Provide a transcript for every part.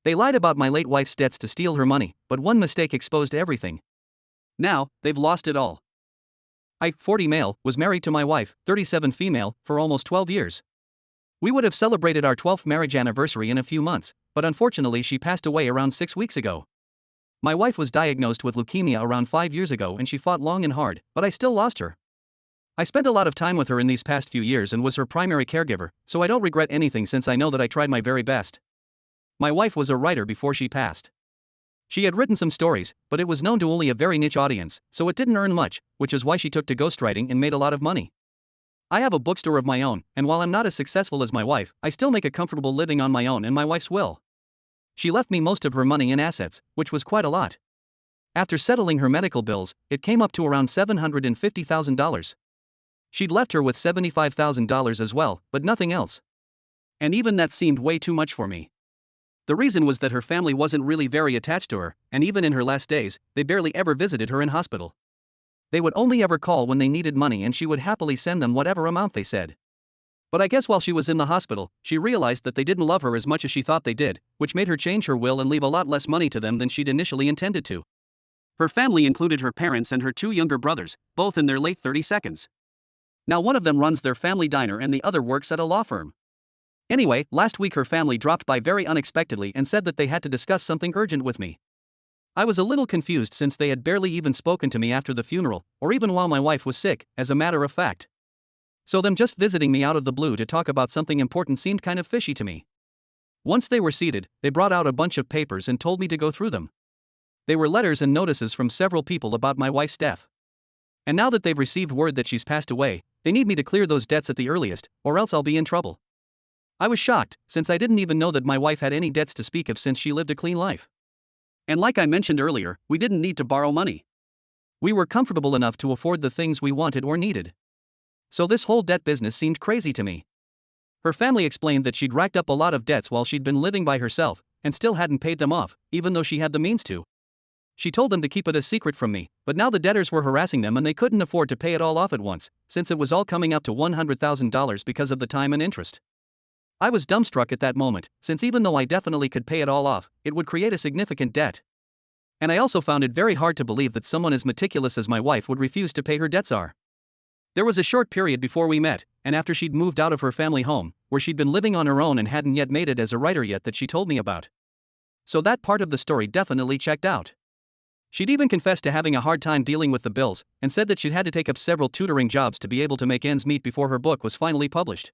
They lied about my late wife's debts to steal her money, but one mistake exposed everything. Now, they've lost it all. I, 40 male, was married to my wife, 37 female, for almost 12 years. We would have celebrated our 12th marriage anniversary in a few months, but unfortunately she passed away around 6 weeks ago. My wife was diagnosed with leukemia around 5 years ago and she fought long and hard, but I still lost her. I spent a lot of time with her in these past few years and was her primary caregiver, so I don't regret anything since I know that I tried my very best. My wife was a writer before she passed. She had written some stories, but it was known to only a very niche audience, so it didn't earn much, which is why she took to ghostwriting and made a lot of money. I have a bookstore of my own, and while I'm not as successful as my wife, I still make a comfortable living on my own and my wife's will. She left me most of her money in assets, which was quite a lot. After settling her medical bills, it came up to around $750,000. She'd left her with $75,000 as well, but nothing else. And even that seemed way too much for me. The reason was that her family wasn't really very attached to her, and even in her last days, they barely ever visited her in hospital. They would only ever call when they needed money and she would happily send them whatever amount they said. But I guess while she was in the hospital, she realized that they didn't love her as much as she thought they did, which made her change her will and leave a lot less money to them than she'd initially intended to. Her family included her parents and her 2 younger brothers, both in their late 30s. Now one of them runs their family diner and the other works at a law firm. Anyway, last week her family dropped by very unexpectedly and said that they had to discuss something urgent with me. I was a little confused since they had barely even spoken to me after the funeral, or even while my wife was sick, as a matter of fact. So them just visiting me out of the blue to talk about something important seemed kind of fishy to me. Once they were seated, they brought out a bunch of papers and told me to go through them. They were letters and notices from several people about my wife's death. And now that they've received word that she's passed away, they need me to clear those debts at the earliest, or else I'll be in trouble. I was shocked, since I didn't even know that my wife had any debts to speak of since she lived a clean life. And like I mentioned earlier, we didn't need to borrow money. We were comfortable enough to afford the things we wanted or needed. So this whole debt business seemed crazy to me. Her family explained that she'd racked up a lot of debts while she'd been living by herself, and still hadn't paid them off, even though she had the means to. She told them to keep it a secret from me, but now the debtors were harassing them and they couldn't afford to pay it all off at once, since it was all coming up to $100,000 because of the time and interest. I was dumbstruck at that moment, since even though I definitely could pay it all off, it would create a significant debt. And I also found it very hard to believe that someone as meticulous as my wife would refuse to pay her debts. There was a short period before we met, and after she'd moved out of her family home, where she'd been living on her own and hadn't yet made it as a writer yet, that she told me about. So that part of the story definitely checked out. She'd even confessed to having a hard time dealing with the bills, and said that she'd had to take up several tutoring jobs to be able to make ends meet before her book was finally published.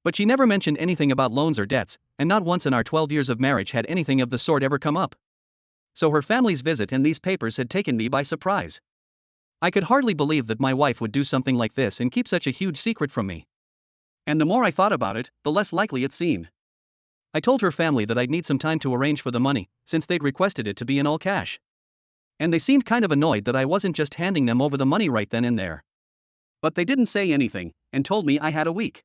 But she never mentioned anything about loans or debts, and not once in our 12 years of marriage had anything of the sort ever come up. So her family's visit and these papers had taken me by surprise. I could hardly believe that my wife would do something like this and keep such a huge secret from me. And the more I thought about it, the less likely it seemed. I told her family that I'd need some time to arrange for the money, since they'd requested it to be in all cash. And they seemed kind of annoyed that I wasn't just handing them over the money right then and there. But they didn't say anything, and told me I had a week.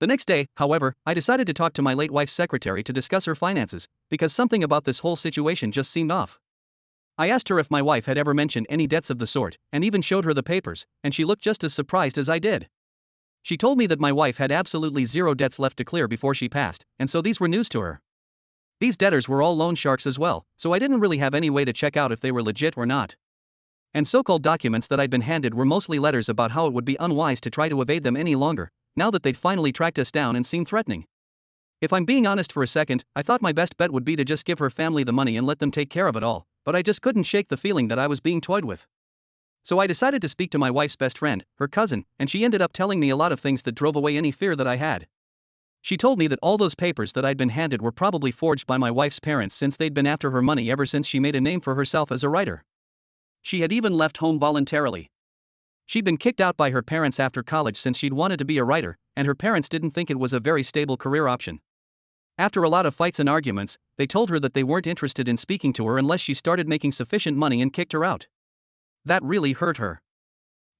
The next day, however, I decided to talk to my late wife's secretary to discuss her finances, because something about this whole situation just seemed off. I asked her if my wife had ever mentioned any debts of the sort, and even showed her the papers, and she looked just as surprised as I did. She told me that my wife had absolutely zero debts left to clear before she passed, and so these were news to her. These debtors were all loan sharks as well, so I didn't really have any way to check out if they were legit or not. And so-called documents that I'd been handed were mostly letters about how it would be unwise to try to evade them any longer, now that they'd finally tracked us down and seemed threatening. If I'm being honest for a second, I thought my best bet would be to just give her family the money and let them take care of it all, but I just couldn't shake the feeling that I was being toyed with. So I decided to speak to my wife's best friend, her cousin, and she ended up telling me a lot of things that drove away any fear that I had. She told me that all those papers that I'd been handed were probably forged by my wife's parents, since they'd been after her money ever since she made a name for herself as a writer. She had even left home voluntarily. She'd been kicked out by her parents after college since she'd wanted to be a writer, and her parents didn't think it was a very stable career option. After a lot of fights and arguments, they told her that they weren't interested in speaking to her unless she started making sufficient money and kicked her out. That really hurt her.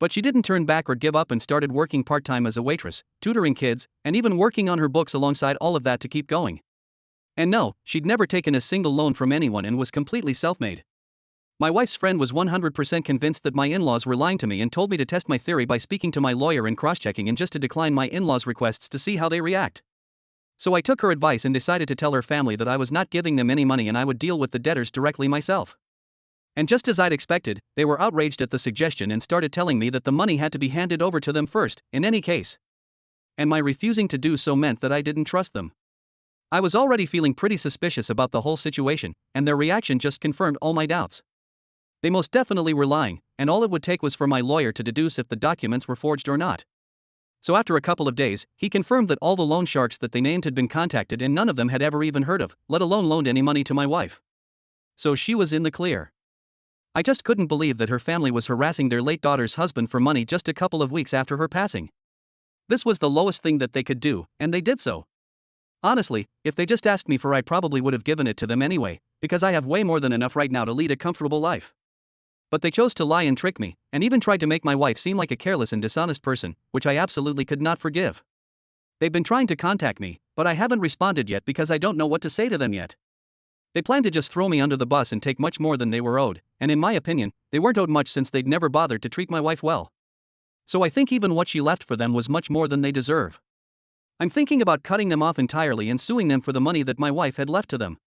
But she didn't turn back or give up and started working part-time as a waitress, tutoring kids, and even working on her books alongside all of that to keep going. And no, she'd never taken a single loan from anyone and was completely self-made. My wife's friend was 100% convinced that my in-laws were lying to me and told me to test my theory by speaking to my lawyer and cross-checking and just to decline my in-laws' requests to see how they react. So I took her advice and decided to tell her family that I was not giving them any money and I would deal with the debtors directly myself. And just as I'd expected, they were outraged at the suggestion and started telling me that the money had to be handed over to them first, in any case. And my refusing to do so meant that I didn't trust them. I was already feeling pretty suspicious about the whole situation, and their reaction just confirmed all my doubts. They most definitely were lying, and all it would take was for my lawyer to deduce if the documents were forged or not. So after a couple of days, he confirmed that all the loan sharks that they named had been contacted and none of them had ever even heard of, let alone loaned any money to my wife. So she was in the clear. I just couldn't believe that her family was harassing their late daughter's husband for money just a couple of weeks after her passing. This was the lowest thing that they could do, and they did so. Honestly, if they just asked me for, I probably would have given it to them anyway, because I have way more than enough right now to lead a comfortable life. But they chose to lie and trick me, and even tried to make my wife seem like a careless and dishonest person, which I absolutely could not forgive. They've been trying to contact me, but I haven't responded yet because I don't know what to say to them yet. They plan to just throw me under the bus and take much more than they were owed, and in my opinion, they weren't owed much since they'd never bothered to treat my wife well. So I think even what she left for them was much more than they deserve. I'm thinking about cutting them off entirely and suing them for the money that my wife had left to them.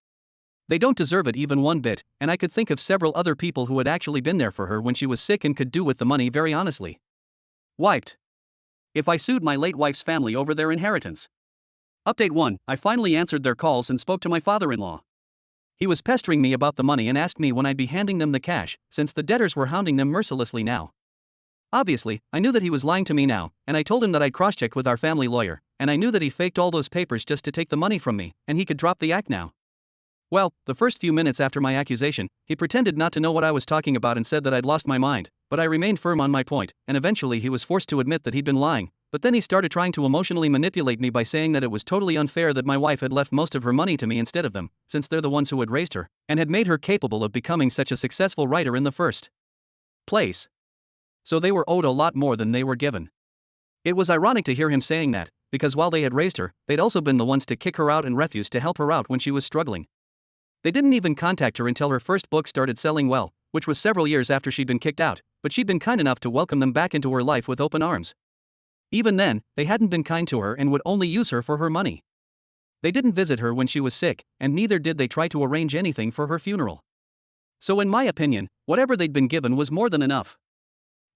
They don't deserve it even one bit, and I could think of several other people who had actually been there for her when she was sick and could do with the money very honestly. Wiped. If I sued my late wife's family over their inheritance. Update 1. I finally answered their calls and spoke to my father-in-law. He was pestering me about the money and asked me when I'd be handing them the cash, since the debtors were hounding them mercilessly now. Obviously, I knew that he was lying to me now, and I told him that I'd cross-check with our family lawyer, and I knew that he faked all those papers just to take the money from me, and he could drop the act now. Well, the first few minutes after my accusation, he pretended not to know what I was talking about and said that I'd lost my mind, but I remained firm on my point, and eventually he was forced to admit that he'd been lying, but then he started trying to emotionally manipulate me by saying that it was totally unfair that my wife had left most of her money to me instead of them, since they're the ones who had raised her, and had made her capable of becoming such a successful writer in the first place. So they were owed a lot more than they were given. It was ironic to hear him saying that, because while they had raised her, they'd also been the ones to kick her out and refuse to help her out when she was struggling. They didn't even contact her until her first book started selling well, which was several years after she'd been kicked out, but she'd been kind enough to welcome them back into her life with open arms. Even then, they hadn't been kind to her and would only use her for her money. They didn't visit her when she was sick, and neither did they try to arrange anything for her funeral. So in my opinion, whatever they'd been given was more than enough.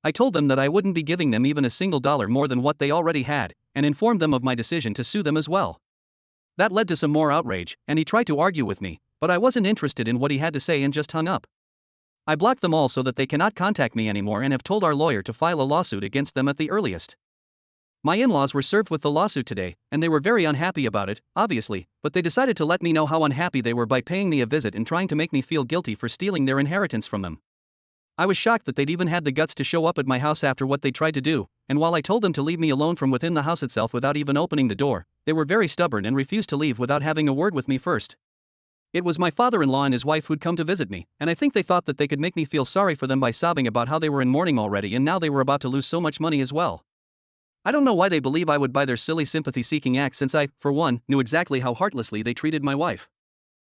I told them that I wouldn't be giving them even a single dollar more than what they already had, and informed them of my decision to sue them as well. That led to some more outrage, and he tried to argue with me, but I wasn't interested in what he had to say and just hung up. I blocked them all so that they cannot contact me anymore and have told our lawyer to file a lawsuit against them at the earliest. My in-laws were served with the lawsuit today, and they were very unhappy about it, obviously, but they decided to let me know how unhappy they were by paying me a visit and trying to make me feel guilty for stealing their inheritance from them. I was shocked that they'd even had the guts to show up at my house after what they tried to do, and while I told them to leave me alone from within the house itself without even opening the door, they were very stubborn and refused to leave without having a word with me first. It was my father-in-law and his wife who'd come to visit me, and I think they thought that they could make me feel sorry for them by sobbing about how they were in mourning already and now they were about to lose so much money as well. I don't know why they believe I would buy their silly sympathy-seeking act since I, for one, knew exactly how heartlessly they treated my wife.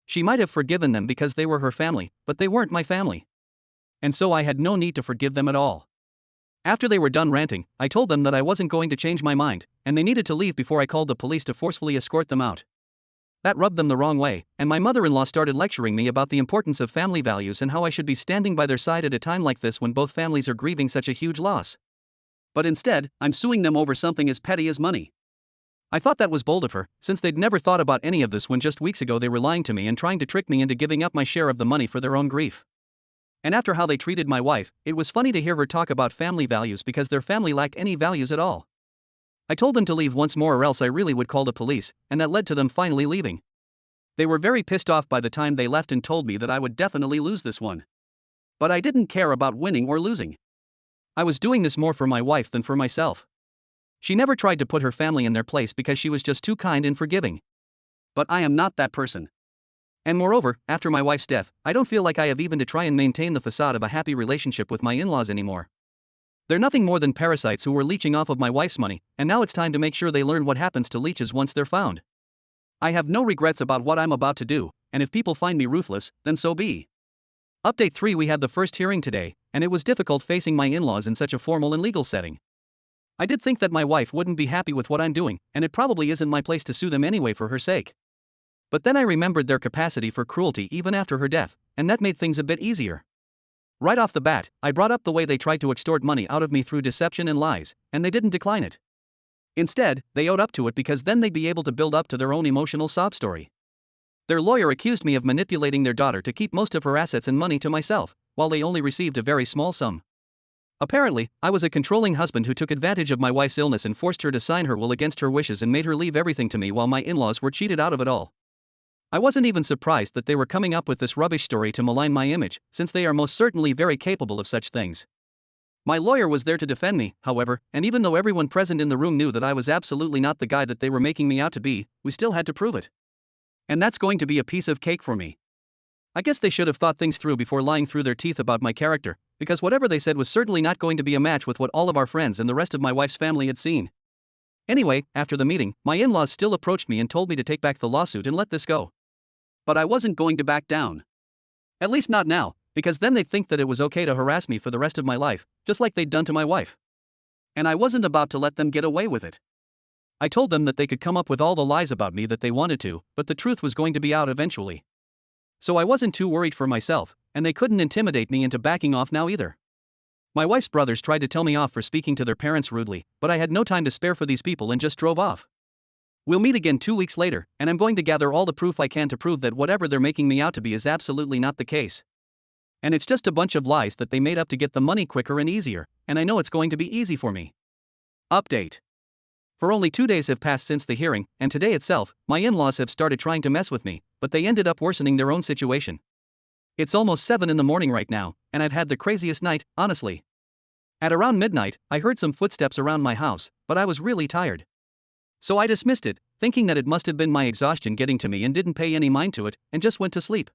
She might have forgiven them because they were her family, but they weren't my family. And so I had no need to forgive them at all. After they were done ranting, I told them that I wasn't going to change my mind, and they needed to leave before I called the police to forcefully escort them out. That rubbed them the wrong way, and my mother-in-law started lecturing me about the importance of family values and how I should be standing by their side at a time like this when both families are grieving such a huge loss. But instead, I'm suing them over something as petty as money. I thought that was bold of her, since they'd never thought about any of this when just weeks ago they were lying to me and trying to trick me into giving up my share of the money for their own grief. And after how they treated my wife, it was funny to hear her talk about family values because their family lacked any values at all. I told them to leave once more or else I really would call the police, and that led to them finally leaving. They were very pissed off by the time they left and told me that I would definitely lose this one. But I didn't care about winning or losing. I was doing this more for my wife than for myself. She never tried to put her family in their place because she was just too kind and forgiving. But I am not that person. And moreover, after my wife's death, I don't feel like I have even to try and maintain the facade of a happy relationship with my in-laws anymore. They're nothing more than parasites who were leeching off of my wife's money, and now it's time to make sure they learn what happens to leeches once they're found. I have no regrets about what I'm about to do, and if people find me ruthless, then so be. Update 3. We had the first hearing today, and it was difficult facing my in-laws in such a formal and legal setting. I did think that my wife wouldn't be happy with what I'm doing, and it probably isn't my place to sue them anyway for her sake. But then I remembered their capacity for cruelty even after her death, and that made things a bit easier. Right off the bat, I brought up the way they tried to extort money out of me through deception and lies, and they didn't decline it. Instead, they owed up to it because then they'd be able to build up to their own emotional sob story. Their lawyer accused me of manipulating their daughter to keep most of her assets and money to myself, while they only received a very small sum. Apparently, I was a controlling husband who took advantage of my wife's illness and forced her to sign her will against her wishes and made her leave everything to me while my in-laws were cheated out of it all. I wasn't even surprised that they were coming up with this rubbish story to malign my image, since they are most certainly very capable of such things. My lawyer was there to defend me, however, and even though everyone present in the room knew that I was absolutely not the guy that they were making me out to be, we still had to prove it. And that's going to be a piece of cake for me. I guess they should have thought things through before lying through their teeth about my character, because whatever they said was certainly not going to be a match with what all of our friends and the rest of my wife's family had seen. Anyway, after the meeting, my in-laws still approached me and told me to take back the lawsuit and let this go. But I wasn't going to back down. At least not now, because then they'd think that it was okay to harass me for the rest of my life, just like they'd done to my wife. And I wasn't about to let them get away with it. I told them that they could come up with all the lies about me that they wanted to, but the truth was going to be out eventually. So I wasn't too worried for myself, and they couldn't intimidate me into backing off now either. My wife's brothers tried to tell me off for speaking to their parents rudely, but I had no time to spare for these people and just drove off. We'll meet again 2 weeks later, and I'm going to gather all the proof I can to prove that whatever they're making me out to be is absolutely not the case. And it's just a bunch of lies that they made up to get the money quicker and easier, and I know it's going to be easy for me. Update. For only 2 days have passed since the hearing, and today itself, my in-laws have started trying to mess with me, but they ended up worsening their own situation. It's almost 7 in the morning right now, and I've had the craziest night, honestly. At around midnight, I heard some footsteps around my house, but I was really tired. So I dismissed it, thinking that it must have been my exhaustion getting to me and didn't pay any mind to it, and just went to sleep.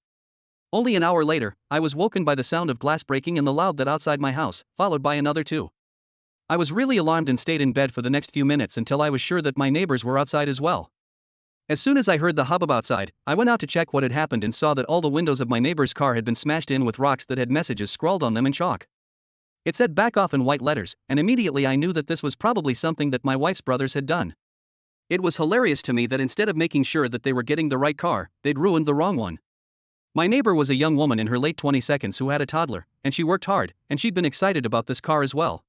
Only an hour later, I was woken by the sound of glass breaking and the loud that outside my house, followed by another 2. I was really alarmed and stayed in bed for the next few minutes until I was sure that my neighbors were outside as well. As soon as I heard the hubbub outside, I went out to check what had happened and saw that all the windows of my neighbor's car had been smashed in with rocks that had messages scrawled on them in chalk. It said "back off" in white letters, and immediately I knew that this was probably something that my wife's brothers had done. It was hilarious to me that instead of making sure that they were getting the right car, they'd ruined the wrong one. My neighbor was a young woman in her late 20s who had a toddler, and she worked hard, and she'd been excited about this car as well.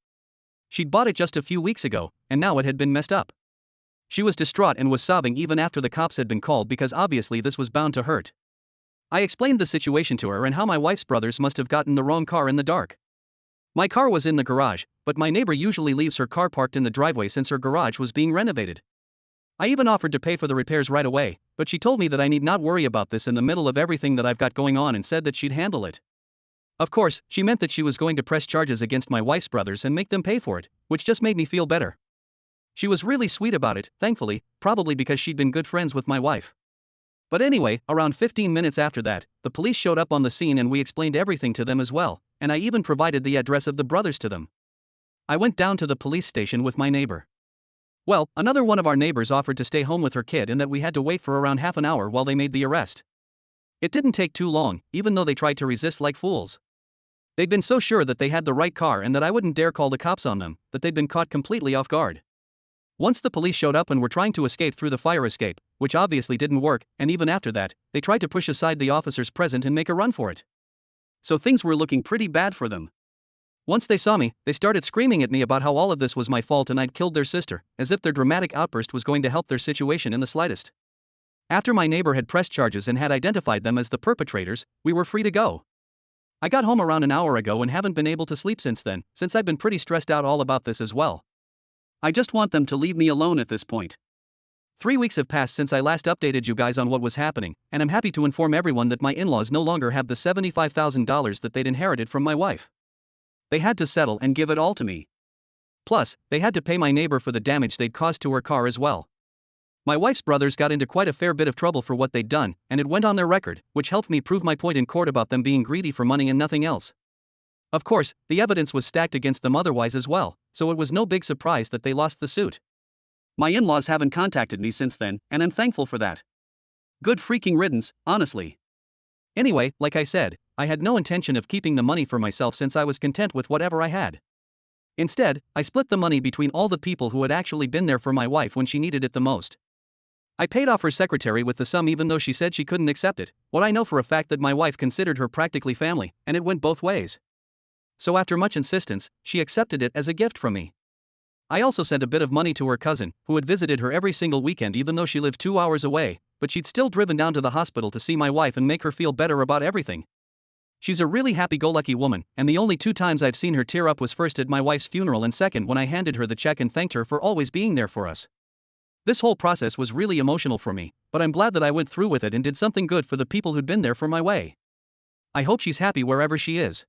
She'd bought it just a few weeks ago, and now it had been messed up. She was distraught and was sobbing even after the cops had been called because obviously this was bound to hurt. I explained the situation to her and how my wife's brothers must have gotten the wrong car in the dark. My car was in the garage, but my neighbor usually leaves her car parked in the driveway since her garage was being renovated. I even offered to pay for the repairs right away, but she told me that I need not worry about this in the middle of everything that I've got going on and said that she'd handle it. Of course, she meant that she was going to press charges against my wife's brothers and make them pay for it, which just made me feel better. She was really sweet about it, thankfully, probably because she'd been good friends with my wife. But anyway, around 15 minutes after that, the police showed up on the scene and we explained everything to them as well, and I even provided the address of the brothers to them. I went down to the police station with my neighbor. Well, another one of our neighbors offered to stay home with her kid and that we had to wait for around half an hour while they made the arrest. It didn't take too long, even though they tried to resist like fools. They'd been so sure that they had the right car and that I wouldn't dare call the cops on them, that they'd been caught completely off guard. Once the police showed up and were trying to escape through the fire escape, which obviously didn't work, and even after that, they tried to push aside the officers present and make a run for it. So things were looking pretty bad for them. Once they saw me, they started screaming at me about how all of this was my fault and I'd killed their sister, as if their dramatic outburst was going to help their situation in the slightest. After my neighbor had pressed charges and had identified them as the perpetrators, we were free to go. I got home around an hour ago and haven't been able to sleep since then, since I've been pretty stressed out all about this as well. I just want them to leave me alone at this point. 3 weeks have passed since I last updated you guys on what was happening, and I'm happy to inform everyone that my in-laws no longer have the $75,000 that they'd inherited from my wife. They had to settle and give it all to me. Plus, they had to pay my neighbor for the damage they'd caused to her car as well. My wife's brothers got into quite a fair bit of trouble for what they'd done, and it went on their record, which helped me prove my point in court about them being greedy for money and nothing else. Of course, the evidence was stacked against them otherwise as well, so it was no big surprise that they lost the suit. My in-laws haven't contacted me since then, and I'm thankful for that. Good freaking riddance, honestly. Anyway, like I said, I had no intention of keeping the money for myself since I was content with whatever I had. Instead, I split the money between all the people who had actually been there for my wife when she needed it the most. I paid off her secretary with the sum even though she said she couldn't accept it. What I know for a fact that my wife considered her practically family, and it went both ways. So after much insistence, she accepted it as a gift from me. I also sent a bit of money to her cousin, who had visited her every single weekend even though she lived 2 hours away, but she'd still driven down to the hospital to see my wife and make her feel better about everything. She's a really happy-go-lucky woman, and the only 2 times I've seen her tear up was first at my wife's funeral and second when I handed her the check and thanked her for always being there for us. This whole process was really emotional for me, but I'm glad that I went through with it and did something good for the people who'd been there for my way. I hope she's happy wherever she is.